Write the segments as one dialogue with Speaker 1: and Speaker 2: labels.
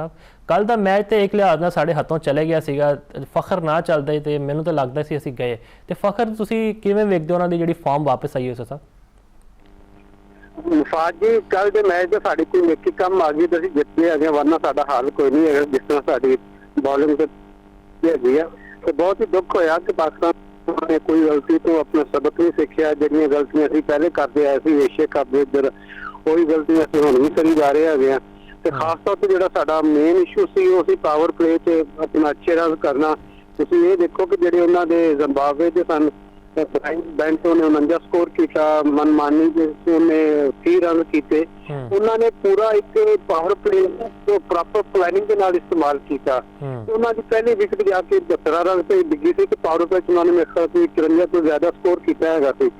Speaker 1: ਸਾਹਿਬ, ਕੱਲ ਦਾ ਮੈਚ ਤੇ ਇੱਕ ਲਿਹਾਜ਼ ਨਾਲ ਸਾਡੇ ਹੱਥੋਂ ਚਲੇ ਗਿਆ ਸੀਗਾ। ਫਖਰ ਨਾ ਚੱਲਦਾ ਤੇ ਮੈਨੂੰ ਤਾਂ ਲੱਗਦਾ ਸੀ ਅਸੀਂ ਗਏ। ਤੇ ਫਖਰ ਤੁਸੀਂ ਕਿਵੇਂ ਵੇਖਦੇ ਹੋ ਉਹਨਾਂ ਦੀ ਜਿਹੜੀ ਫਾਰਮ ਵਾਪਸ ਆਈ ਯੂਸੁਫ ਸਾਹਿਬ?
Speaker 2: ਮੁਫਾਦ ਜੀ, ਕੱਲ ਦੇ ਮੈਚ ਦਾ ਸਾਡੀ ਕੋਈ ਨੇਕੀ ਕੰਮ ਆ ਗਈ ਤੇ ਅਸੀਂ ਜਿੱਤੇ ਹੈਗੇ, ਵਰਨਾ ਸਾਡਾ ਹਾਲ ਕੋਈ ਨਹੀਂ ਹੈਗਾ। ਜਿਸ ਤਰ੍ਹਾਂ ਸਾਡੀ ਬੌਲਿੰਗ ਤੇ ਹੈਗੀ ਆ, ਤੇ ਬਹੁਤ ਹੀ ਦੁੱਖ ਹੋਇਆ ਕਿ ਪਾਕਿਸਤਾਨ ਨੇ ਕੋਈ ਗਲਤੀ ਤੋਂ ਆਪਣਾ ਸਬਕ ਨਹੀਂ ਸਿੱਖਿਆ। ਜਿਹੜੀਆਂ ਗਲਤੀਆਂ ਅਸੀਂ ਪਹਿਲੇ ਕਰਦੇ ਆਏ ਸੀ ਏਸ਼ੀਆ ਕੱਪ ਦੇ ਇੱਧਰ, ਉਹੀ ਗਲਤੀਆਂ ਅਸੀਂ ਹੁਣ ਵੀ ਕਰੀ ਜਾ ਰਹੇ ਹੈਗੇ ਆ। ਤੇ ਖਾਸ ਤੌਰ ਤੇ ਜਿਹੜਾ ਸਾਡਾ ਮੇਨ ਇਸ਼ੂ ਸੀ ਉਹ ਸੀ ਪਾਵਰ ਪਲੇ 'ਚ ਆਪਣਾ ਅੱਛੇ ਰਨ ਕਰਨਾ। ਤੁਸੀਂ ਇਹ ਦੇਖੋ ਕਿ ਜਿਹੜੇ ਉਹਨਾਂ ਦੇ ਜ਼ਿੰਬਾਬਵੇ ਦੇ ਸਨ, ਬੈਂਟੋ ਨੇ 49 ਸਕੋਰ ਕੀਤਾ, ਮਨਮਾਨੀ ਨੇ 30 ਰਨ ਕੀਤੇ। ਉਹਨਾਂ ਨੇ ਪੂਰਾ ਇੱਕ ਪਾਵਰ ਪਲੇ ਨੂੰ ਪ੍ਰੋਪਰ ਪਲੈਨਿੰਗ ਦੇ ਨਾਲ ਇਸਤੇਮਾਲ ਕੀਤਾ। ਉਹਨਾਂ ਦੀ ਪਹਿਲੀ ਵਿਕਟ ਜਾ ਕੇ 72 ਰਨ ਤੇ ਡਿੱਗੀ ਸੀ ਤੇ ਪਾਵਰ ਪਲੇ 'ਚ ਉਹਨਾਂ ਨੇ ਮੇਰੇ ਖਿਆਲ 53 ਤੋਂ ਜ਼ਿਆਦਾ ਸਕੋਰ ਕੀਤਾ ਹੈਗਾ ਸੀ।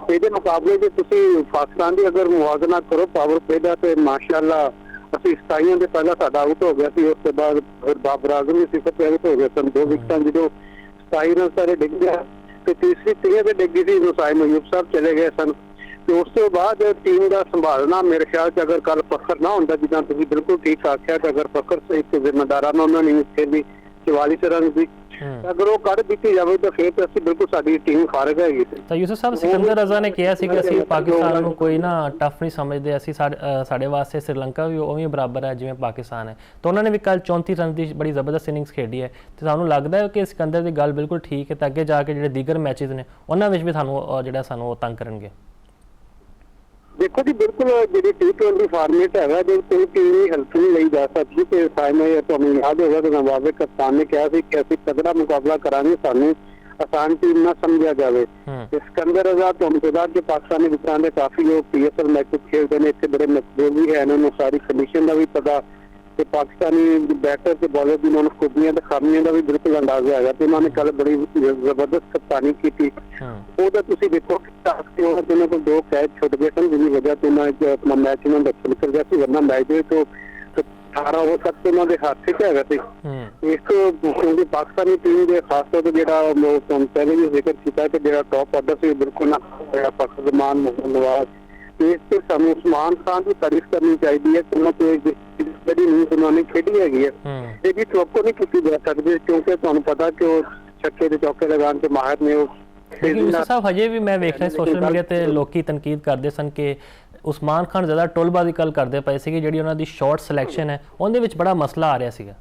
Speaker 2: ਇਹਦੇ ਮੁਕਾਬਲੇ 'ਚ ਤੁਸੀਂ ਪਾਕਿਸਤਾਨ ਦੀ ਅਗਰ ਮੁਆਵਜ਼ਾ ਕਰੋ ਪਾਵਰ ਪਲੇ ਦਾ, ਤੇ ਮਾਸ਼ਾਅੱਲਾ ਅਸੀਂ 27 ਦੇ ਪਹਿਲਾਂ ਸਾਡਾ ਆਊਟ ਹੋ ਗਿਆ ਸੀ। ਉਸ ਤੋਂ ਬਾਅਦ ਫਿਰ ਬਾਬਰ ਆਜ਼ਮ ਵੀ ਸਿਫਰ ਤੇ ਆਊਟ ਹੋ ਗਏ ਸਨ। 2 ਵਿਕਟਾਂ ਜਦੋਂ 27 ਰਨ ਸਾਰੇ ਡਿੱਗ ਗਿਆ ਤੇ ਤੀਸਰੀ 30 ਤੇ ਡਿੱਗੀ ਸੀ, ਹੁਸੈਨ ਮਯੂਬ ਸਾਹਿਬ ਚਲੇ ਗਏ ਸਨ। ਤੇ ਉਸ ਤੋਂ ਬਾਅਦ ਟੀਮ ਦਾ ਸੰਭਾਲਣਾ ਮੇਰੇ ਖਿਆਲ 'ਚ ਅਗਰ ਕੱਲ ਫਖਰ ਨਾ ਹੁੰਦਾ, ਜਿੱਦਾਂ ਤੁਸੀਂ ਬਿਲਕੁਲ ਠੀਕ ਆਖਿਆ, ਕਿ ਅਗਰ ਫਖਰ ਇੱਕ ਜ਼ਿੰਮੇਦਾਰਾਂ ਉਹਨਾਂ ਨੇ ਖੇਡੀ 44 ਰਨ ਦੀ, ਅਗਰ ਉਹ ਕੱਢ ਦਿੱਤੀ ਜਾਵੇ ਤਾਂ ਫਿਰ ਤਾਂ ਅਸੀਂ ਬਿਲਕੁਲ ਸਾਡੀ ਟੀਮ ਫਾਰਗ ਹੈਗੀ ਸੀ।
Speaker 1: ਤਾਂ ਯੂਸੁਫ ਸਾਹਿਬ, ਸਿਕੰਦਰ ਰਜ਼ਾ ਨੇ ਕਿਹਾ ਸੀ ਕਿ ਅਸੀਂ ਪਾਕਿਸਤਾਨ ਨੂੰ ਕੋਈ ਨਾ ਟਫ ਨਹੀਂ ਸਮਝਦੇ, ਅਸੀਂ ਸਾਡੇ ਵਾਸਤੇ ਸ਼੍ਰੀਲੰਕਾ ਵੀ ਉਵੇਂ ਬਰਾਬਰ ਹੈ ਜਿਵੇਂ ਪਾਕਿਸਤਾਨ ਹੈ। ਤਾਂ ਉਹਨਾਂ ਨੇ ਵੀ ਕੱਲ 34 ਰਨ ਦੀ ਬੜੀ ਜ਼ਬਰਦਸਤ ਇਨਿੰਗਸ ਖੇਡੀ ਹੈ। ਤੇ ਸਾਨੂੰ ਲੱਗਦਾ ਹੈ ਕਿ ਸਿਕੰਦਰ ਦੀ ਗੱਲ ਬਿਲਕੁਲ ਠੀਕ ਹੈ, ਤਾਂ ਅੱਗੇ ਜਾ ਕੇ ਜਿਹੜੇ ਦੀਗਰ ਮੈਚਿਸ ਨੇ ਉਹਨਾਂ ਵਿੱਚ ਵੀ ਸਾਨੂੰ ਉਹ ਤੰਗ ਕਰਨਗੇ।
Speaker 2: ਦੇਖੋ ਜੀ, ਬਿਲਕੁਲ ਜਿਹੜੀ T20 ਫਾਰਮੇਟ ਹੈਗਾ, ਜੇ ਕੋਈ ਟੀਮ ਦੀ ਹੈਲਪ ਨਹੀਂ ਲਈ ਜਾ ਸਕਦੀ, ਤੇ ਸਾਇਮਾ ਤੁਹਾਨੂੰ ਯਾਦ ਹੋਗਾ ਕਿ ਜ਼ਿੰਬਾਬਵੇ ਕਪਤਾਨ ਨੇ ਕਿਹਾ ਸੀ ਕਿ ਅਸੀਂ ਤਗੜਾ ਮੁਕਾਬਲਾ ਕਰਾਂਗੇ, ਸਾਨੂੰ ਆਸਾਨ ਟੀਮ ਨਾ ਸਮਝਿਆ ਜਾਵੇ। ਤੇ ਸਿਕੰਦਰ ਰਜ਼ਾ, ਤੁਹਾਨੂੰ ਪਤਾ ਕਿ ਪਾਕਿਸਤਾਨੀ ਵਿਕਟਾਂ ਦੇ ਕਾਫੀ ਲੋਕ PSL ਮੈਚ ਖੇਡਦੇ ਨੇ, ਇੱਥੇ ਬੜੇ ਮਕਬੂਲ ਵੀ ਹੈ, ਇਹਨਾਂ ਨੂੰ ਸਾਰੀ ਕੰਡੀਸ਼ਨ ਦਾ ਵੀ ਪਤਾ, ਤੇ ਪਾਕਿਸਤਾਨੀ ਬੈਟਰ ਤੇ ਬॉलर ਦੀ ਉਹਨਾਂ ਨੂੰ ਖੂਬੀਆਂ ਤੇ ਖਾਮੀਆਂ ਦਾ ਵੀ ਬਿਲਕੁਲ ਅੰਦਾਜ਼ਾ ਹੈਗਾ। ਤੇ ਉਹਨਾਂ ਨੇ ਕੱਲ ਬੜੀ ਜ਼ਬਰਦਸਤ ਕਪਤਾਨੀ ਕੀਤੀ। ਉਹਦਾ ਤੁਸੀਂ ਦੇਖੋ ਉਹਨਾਂ ਕੋਲ 2 ਕੈਚ ਛੁੱਟ ਗਏ ਸਨ, ਜਿਹਦੀ ਵਜ੍ਹਾ ਤੋਂ ਉਹਨਾਂ ਆਪਣਾ ਮੈਚ ਇਹਨਾਂ ਦਾ ਨਿਕਲ ਗਿਆ ਸੀ, ਵਰਨਾ ਮੈਚ ਦੇ ਤੋਂ 18 ਓਵਰ ਤੱਕ ਉਹਨਾਂ ਦੇ ਹੱਥ 'ਚ ਹੈਗਾ ਸੀ। ਇੱਕ ਪਾਕਿਸਤਾਨੀ ਟੀਮ ਦੇ ਖਾਸ ਤੌਰ ਤੇ ਜਿਹੜਾ ਪਹਿਲੇ ਵੀ ਜ਼ਿਕਰ ਕੀਤਾ ਕਿ ਜਿਹੜਾ ਟੌਪ ਆਰਡਰ ਸੀ ਬਿਲਕੁਲ ਨਾ ਹੋਇਆ, ਪਾਕਿਸਤਾਨ ਮੁਹੰਮਦ ਨਵਾਜ਼। ਇਸ ਤੇ ਸਾਨੂੰ ਉਸਮਾਨ ਖਾਨ ਦੀ ਤਾਰੀਫ ਕਰਨੀ ਚਾਹੀਦੀ ਹੈ ਕਿ ਉਹਨਾਂ ਤੋਂ ਜਿਹੜੀ ਨੀਂਦ ਉਹਨਾਂ ਨੇ ਖੇਡੀ ਹੈਗੀ ਹੈ, ਇਹਦੀ ਤੋਕੋ ਨਹੀਂ ਕੀਤੀ ਜਾ ਸਕਦੀ, ਕਿਉਂਕਿ ਤੁਹਾਨੂੰ ਪਤਾ ਕਿ ਉਹ ਛੱਕੇ ਤੇ ਚੌਕੇ ਲਗਾਉਣ ਤੇ ਮਾਹਿਰ ਨੇ। ਉਹ
Speaker 1: ਯੂਸੁਫ ਸਾਹਿਬ, ਹਜੇ ਵੀ ਮੈਂ ਵੇਖ ਰਿਹਾ ਸੋਸ਼ਲ ਮੀਡੀਆ ਤੇ ਲੋਕੀ ਤਨਕੀਦ ਕਰਦੇ ਸਨ ਕਿ ਉਸਮਾਨ ਖਾਨ ਜ਼ਿਆਦਾ ਟੋਲਬਾਜ਼ੀ ਗੱਲ ਕਰਦੇ ਪਏ ਸੀਗੇ, ਜਿਹੜੀ ਉਹਨਾਂ ਦੀ ਸ਼ਾਰਟ ਸਿਲੈਕਸ਼ਨ ਹੈ ਉਹਦੇ ਵਿੱਚ ਬੜਾ ਮਸਲਾ ਆ ਰਿਹਾ ਸੀਗਾ।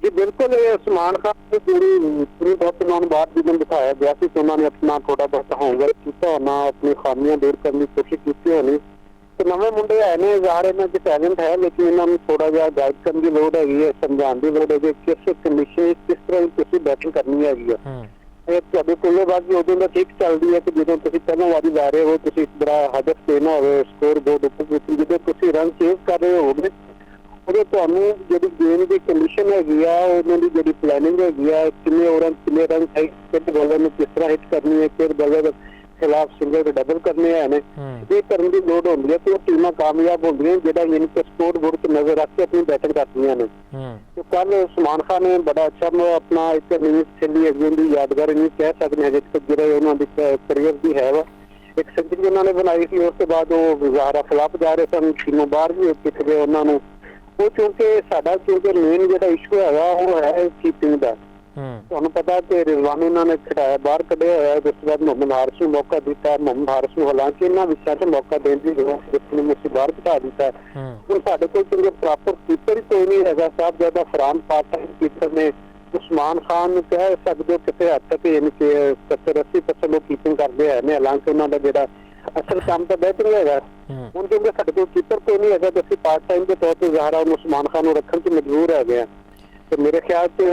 Speaker 2: ਜੀ ਬਿਲਕੁਲ, ਉਸਮਾਨ ਖਾਨ ਦੀ ਪੂਰੀ ਬਹੁਤ ਉਹਨਾਂ ਨੂੰ ਬਾਅਦ ਜਦੋਂ ਦਿਖਾਇਆ ਗਿਆ ਸੀ ਕਿ ਉਹਨਾਂ ਨੇ ਆਪਣਾ ਥੋੜਾ ਬਹੁਤ ਹੋਮਵਰਕ ਕੀਤਾ ਹੋਣਾ, ਆਪਣੀ ਖਾਮੀਆਂ ਦੂਰ ਕਰਨ ਦੀ ਕੋਸ਼ਿਸ਼ ਕੀਤੀ ਹੋਣੀ। ਤੇ ਨਵੇਂ ਮੁੰਡੇ ਆਏ ਨੇ, ਜ਼ਾਹਰ ਇਹਨਾਂ 'ਚ ਟੈਲੈਂਟ ਹੈ, ਲੇਕਿਨ ਇਹਨਾਂ ਨੂੰ ਥੋੜਾ ਜਿਹਾ ਗਾਈਡ ਕਰਨ ਦੀ ਲੋੜ ਹੈਗੀ ਹੈ, ਸਮਝਾਉਣ ਦੀ ਲੋੜ ਹੈਗੀ ਕਿਸ ਕੰਡੀਸ਼ਨ ਕਿਸ ਤਰ੍ਹਾਂ ਤੁਸੀਂ ਬੈਟਿੰਗ ਕਰਨੀ ਹੈਗੀ ਹੈ। ਇਹ ਤੁਹਾਡੇ ਬੱਲੇਬਾਜ਼ੀ ਉਦੋਂ ਦਾ ਠੀਕ ਚੱਲਦੀ ਹੈ ਕਿ ਜਦੋਂ ਤੁਸੀਂ ਪਹਿਲਾਂ ਵਾਰੀ ਜਾ ਰਹੇ ਹੋ, ਤੁਸੀਂ ਬੜਾ ਹਦਫ ਦੇਣਾ ਹੋਵੇ, ਸਕੋਰ ਬੋਰਡ ਉੱਪਰ ਜਦੋਂ ਤੁਸੀਂ ਰਨ ਚੇਂਜ ਕਰ ਰਹੇ ਹੋਗੇ, ਉਦੋਂ ਤੁਹਾਨੂੰ ਜਿਹੜੀ ਗੇਮ ਦੀ ਕੰਡੀਸ਼ਨ ਹੈਗੀ ਆ, ਉਹਨਾਂ ਦੀ ਜਿਹੜੀ ਪਲੈਨਿੰਗ ਹੈਗੀ ਆ, ਕਿੰਨੇ ਓਵਰਾਂ ਕਿੰਨੇ ਰਨ ਕਿਹੜੇ ਬੋਲਰ ਨੂੰ ਕਿਸ ਤਰ੍ਹਾਂ ਹਿੱਟ ਕਰਨੀ ਹੈ, ਕਿਹੜੇ ਬੋਲਰ ਖਿਲਾਫ ਸਿੰਗਲ ਤੇ ਡਬਲ ਕਰਨੇ ਨੇ, ਇਹ ਕਰਨ ਦੀ ਲੋੜ ਹੁੰਦੀ ਹੈ। ਤੇ ਉਹ ਟੀਮਾਂ ਕਾਮਯਾਬ ਹੁੰਦੀਆਂ ਜਿਹੜਾ ਯਾਨੀ ਕਿ ਸਕੋਰ ਬੋਰਡ ਤੇ ਨਜ਼ਰ ਰੱਖ ਕੇ ਆਪਣੀ ਬੈਟਿੰਗ ਕਰਦੀਆਂ ਨੇ। ਤੇ ਕੱਲ ਉਸਮਾਨ ਖਾਨ ਨੇ ਬੜਾ ਅੱਛਾ ਆਪਣਾ ਇੱਕ ਇਨਿੰਗਸ ਖੇਡੀ ਹੈਗੀ, ਉਹਦੀ ਯਾਦਗਾਰ ਇਨਿੰਗਸ ਕਹਿ ਸਕਦੇ ਹਾਂ, ਜਿਸ ਜਿਹੜਾ ਉਹਨਾਂ ਦੀ ਕਰੀਅਰ ਦੀ ਹੈ ਵਾ। ਇੱਕ ਸੈਂਚੁਰੀ ਉਹਨਾਂ ਨੇ ਬਣਾਈ ਸੀ, ਉਸ ਤੋਂ ਬਾਅਦ ਉਹ ਜ਼ਾਹਰਾ ਖਿਲਾਫ ਜਾ ਰਹੇ ਸਨ, ਟੀਮੋਂ ਬਾਹਰ ਵੀ ਕਿਤੇ ਉਹਨਾਂ ਨੂੰ ਉਹ, ਕਿਉਂਕਿ ਸਾਡਾ ਮੇਨ ਜਿਹੜਾ ਇਸ਼ੂ ਹੈਗਾ ਉਹ ਹੈ ਕੀਪਿੰਗ ਦਾ। ਤੁਹਾਨੂੰ ਪਤਾ ਕਿ ਰਿਜ਼ਵਾਨ ਉਹਨਾਂ ਨੇ ਖਿਡਾਇਆ ਬਾਹਰ ਕੱਢਿਆ ਹੋਇਆ, ਉਸ ਤੋਂ ਬਾਅਦ ਮੁਹੰਮਦ ਹਾਰਿਸ ਨੂੰ ਮੌਕਾ ਦਿੱਤਾ। ਮੁਹੰਮਦ ਹਾਰਿਸ ਨੂੰ ਹਾਲਾਂਕਿ ਇਹਨਾਂ ਵਿਸ਼ਿਆਂ 'ਚ ਮੌਕਾ ਦੇਣ ਦੀ ਜ਼ਰੂਰਤ ਨੂੰ ਅਸੀਂ ਬਾਹਰ ਘਟਾ ਦਿੱਤਾ। ਹੁਣ ਸਾਡੇ ਕੋਲ ਕਿਉਂਕਿ ਪ੍ਰੋਪਰ ਕੀਪਰ ਹੀ ਕੋਈ ਨਹੀਂ ਹੈਗਾ। Sahibzada Farhan part time keeper ਨੇ। ਉਸਮਾਨ ਖਾਨ ਨੂੰ ਕਹਿ ਸਕਦੇ ਹੋ ਕਿਸੇ ਹੱਦ ਤੱਕ ਯਾਨੀ ਕਿ 70-80% ਉਹ ਕੀਪਿੰਗ ਕਰਦੇ ਹੈ ਨੇ, ਹਾਲਾਂਕਿ ਉਹਨਾਂ ਦਾ ਜਿਹੜਾ ਅਸਲ ਕੰਮ ਤਾਂ ਬੈਟਿੰਗ ਹੈਗਾ। ਹੁਣ ਕਿਉਂਕਿ ਸਾਡੇ ਕੋਲ ਕੀਪਰ ਕੋਈ ਨਹੀਂ ਹੈਗਾ ਤੇ ਅਸੀਂ ਪਾਰਟ ਟਾਈਮ ਦੇ ਤੌਰ ਤੇ ਜ਼ਾਹਰਾ ਉਸਮਾਨ ਖਾਨ ਨੂੰ ਰੱਖਣ 'ਚ ਮਜਬੂਰ ਹੈਗੇ ਆ। ਤੇ ਮੇਰੇ ਖਿਆਲ 'ਚ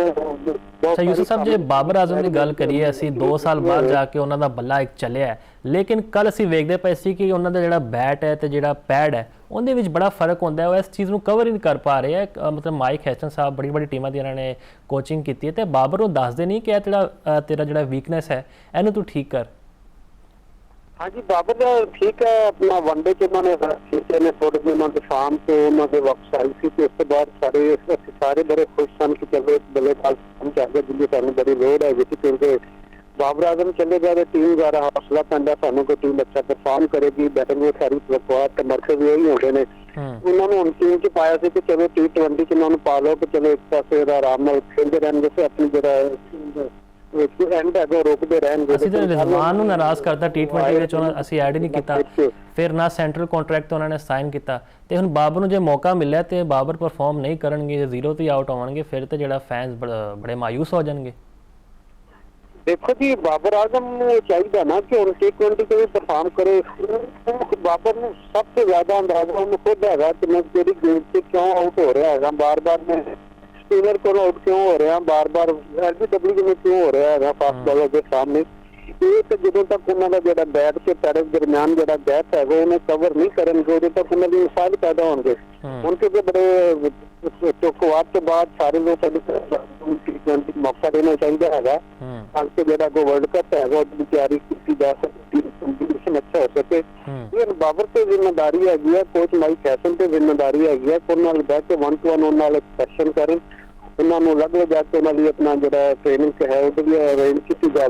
Speaker 1: ਯੂਸੁਫ ਸਾਹਿਬ, ਜੇ ਬਾਬਰ ਆਜ਼ਮ ਦੀ ਗੱਲ ਕਰੀਏ, ਅਸੀਂ 2 ਸਾਲ ਬਾਅਦ ਜਾ ਕੇ ਉਹਨਾਂ ਦਾ ਬੱਲਾ ਇੱਕ ਚੱਲਿਆ, ਲੇਕਿਨ ਕੱਲ ਅਸੀਂ ਵੇਖਦੇ ਪਏ ਸੀ ਕਿ ਉਹਨਾਂ ਦਾ ਜਿਹੜਾ ਬੈਟ ਹੈ ਤੇ ਜਿਹੜਾ ਪੈਡ ਹੈ ਉਹਦੇ ਵਿੱਚ ਬੜਾ ਫਰਕ ਹੁੰਦਾ ਹੈ। ਉਹ ਇਸ ਚੀਜ਼ ਨੂੰ ਕਵਰ ਹੀ ਨਹੀਂ ਕਰ ਪਾ ਰਹੇ ਹੈ। ਮਤਲਬ ਮਾਈਕ ਹੈਸਨ ਸਾਹਿਬ ਬੜੀ ਟੀਮਾਂ ਦੀ ਇਹਨਾਂ ਨੇ ਕੋਚਿੰਗ ਕੀਤੀ ਹੈ ਤੇ ਬਾਬਰ ਨੂੰ ਦੱਸਦੇ ਨਹੀਂ ਕਿ ਇਹ ਤੇਰਾ ਜਿਹੜਾ ਵੀਕਨੈਸ ਹੈ ਇਹਨੂੰ ਤੂੰ ਠੀਕ ਕਰ।
Speaker 2: ਹਾਂਜੀ, ਬਾਬਰ ਦਾ ਠੀਕ ਹੈ, ਆਪਣਾ ਵਨਡੇ 'ਚ ਉਹਨਾਂ ਨੇ ਖੇਡੇ ਨੇ, ਥੋੜੇ ਜਿਹੇ ਉਹਨਾਂ ਦੇ ਫਾਰਮ ਤੋਂ ਉਹਨਾਂ ਦੇ ਵਾਪਸ ਆਈ ਸੀ ਤੇ ਉਸ ਤੋਂ ਬਾਅਦ ਸਾਰੇ ਬੜੇ ਖੁਸ਼ ਸਨ ਕਿ ਚਲੋ ਬੱਲੇਬਾਜ਼ ਚਾਹੀਦਾ ਜਿਹਦੀ ਸਾਨੂੰ ਬੜੀ ਲੋੜ ਹੈ ਵਿੱਚ, ਕਿਉਂਕਿ ਬਾਬਰ ਆਜ਼ਮ ਚਲੇ ਗਏ ਟੀਮ ਜ਼ਿਆਦਾ ਹੌਸਲਾ ਪੈਂਦਾ, ਸਾਨੂੰ ਕੋਈ ਟੀਮ ਅੱਛਾ ਪਰਫਾਰਮ ਕਰੇਗੀ, ਬੈਟਿੰਗ ਵੀ ਸਾਰੀ ਪ੍ਰਪਾਰ ਤੇ ਮਰਕਜ਼ ਵੀ ਇਹੀ ਹੁੰਦੇ ਨੇ। ਉਹਨਾਂ ਨੂੰ ਹੁਣ ਟੀਮ 'ਚ ਪਾਇਆ ਸੀ ਕਿ ਚਲੋ T20 'ਚ ਉਹਨਾਂ ਨੂੰ ਪਾ ਲਓ ਕਿ ਚਲੋ ਇੱਕ ਪਾਸੇ ਦਾ ਆਰਾਮ ਨਾਲ ਖੇਡਦੇ ਰਹਿਣਗੇ ਤੇ ਆਪਣੀ ਜਿਹੜਾ ਐਂਡ ਹੈਗਾ ਰੋਕਦੇ ਰਹਿਣਗੇ।
Speaker 1: ਅਸੀਂ ਤਾਂ ਰਿਜ਼ਵਾਨ ਨੂੰ ਨਾਰਾਜ਼ ਕਰਤਾ T20 ਵਿੱਚ ਅਸੀਂ ਐਡ ਹੀ ਨਹੀਂ ਕੀਤਾ, ਫਿਰ ਨਾ ਸੈਂਟਰਲ ਕੰਟਰੈਕਟ ਉਹਨਾਂ ਨੇ ਸਾਈਨ ਕੀਤਾ। ਤੇ ਹੁਣ ਬਾਬਰ ਨੂੰ ਜੇ ਮੌਕਾ ਮਿਲਿਆ ਤੇ ਬਾਬਰ ਪਰਫਾਰਮ ਨਹੀਂ ਕਰਨਗੇ, ਜ਼ੀਰੋ ਤੇ ਆਊਟ ਆਉਣਗੇ, ਫਿਰ ਤੇ ਜਿਹੜਾ ਫੈਨਸ ਬੜੇ ਮਾਯੂਸ ਹੋ ਜਾਣਗੇ।
Speaker 2: ਦੇਖੋ ਜੀ ਬਾਬਰ ਆਜ਼ਮ ਨੂੰ ਚਾਹੀਦਾ ਨਾ ਕਿ ਹੁਣ T20 ਤੇ ਵੀ ਪਰਫਾਰਮ ਕਰੇ। ਬਾਬਰ ਨੂੰ ਸਭ ਤੋਂ ਜ਼ਿਆਦਾ ਅੰਦਾਜ਼ਾ ਉਹਨੂੰ ਖੁਦ ਹੈਗਾ ਕਿ ਮੈਂ ਕਿਹੜੀ ਗੇਮ 'ਚ ਕਿਉਂ ਆਊਟ ਹੋ ਰਿਹਾ ਹੈਗਾ, ਬਾਰ-ਬਾਰ ਮੈਂ ਸਪਿਨਰ ਕੋਲ ਆਊਟ ਕਿਉਂ ਹੋ ਰਿਹਾ, ਬਾਰ-ਬਾਰ LBW ਵਿੱਚ ਕਿਉਂ ਹੋ ਰਿਹਾ ਹੈਗਾ ਫਾਸਟ ਬਾਲਰ ਦੇ ਸਾਹਮਣੇ। ਇਹ ਤਾਂ ਜਦੋਂ ਤੱਕ ਉਹਨਾਂ ਦਾ ਜਿਹੜਾ ਬੈਟ ਤੇ ਪੈਰ ਦਰਮਿਆਨ ਜਿਹੜਾ ਗੈਪ ਹੈਗਾ ਉਹਨੂੰ ਕਵਰ ਨਹੀਂ ਕਰਨਗੇ, ਉਦੋਂ ਤੱਕ ਉਹਨਾਂ ਦੀ ਮਿਸਾਲ ਪੈਦਾ ਹੋਣਗੇ। ਹੁਣ ਕਿਉਂਕਿ ਬੜੇ ਚੁੱਕਵਾਦ ਤੋਂ ਬਾਅਦ ਸਾਰੇ ਲੋਕ T20 ਮੌਕਾ ਦੇਣਾ ਚਾਹੀਦਾ ਹੈਗਾ ਤਾਂ ਕਿ ਜਿਹੜਾ ਕੋ ਵਰਲਡ ਕੱਪ ਹੈਗਾ ਉਹਦੀ ਤਿਆਰੀ ਕੀਤੀ ਜਾ ਸਕੇ, ਕੰਪੀਟੀਸ਼ਨ ਅੱਛਾ ਹੋ ਸਕੇ। ਇਹ ਬਾਬਰ ਤੇ ਜ਼ਿੰਮੇਵਾਰੀ ਹੈਗੀ ਹੈ, ਕੋਚ ਮਾਈਕ ਹੈਸਨ ਤੇ ਜ਼ਿੰਮੇਵਾਰੀ ਹੈਗੀ ਹੈ, ਉਹਨਾਂ ਨਾਲ ਬਹਿ ਕੇ 1-to-1 ਉਹਨਾਂ ਨਾਲ ਸੈਸ਼ਨ ਕਰਨ, ਉਹਨਾਂ ਨੂੰ ਅਲੱਗ ਜਾ ਕੇ ਉਹਨਾਂ ਲਈ ਆਪਣਾ ਜਿਹੜਾ ਟ੍ਰੇਨਿੰਗ ਹੈ ਉਹਦੇ ਲਈ ਅਰੇਂਜ ਕੀਤੀ ਜਾਵੇ।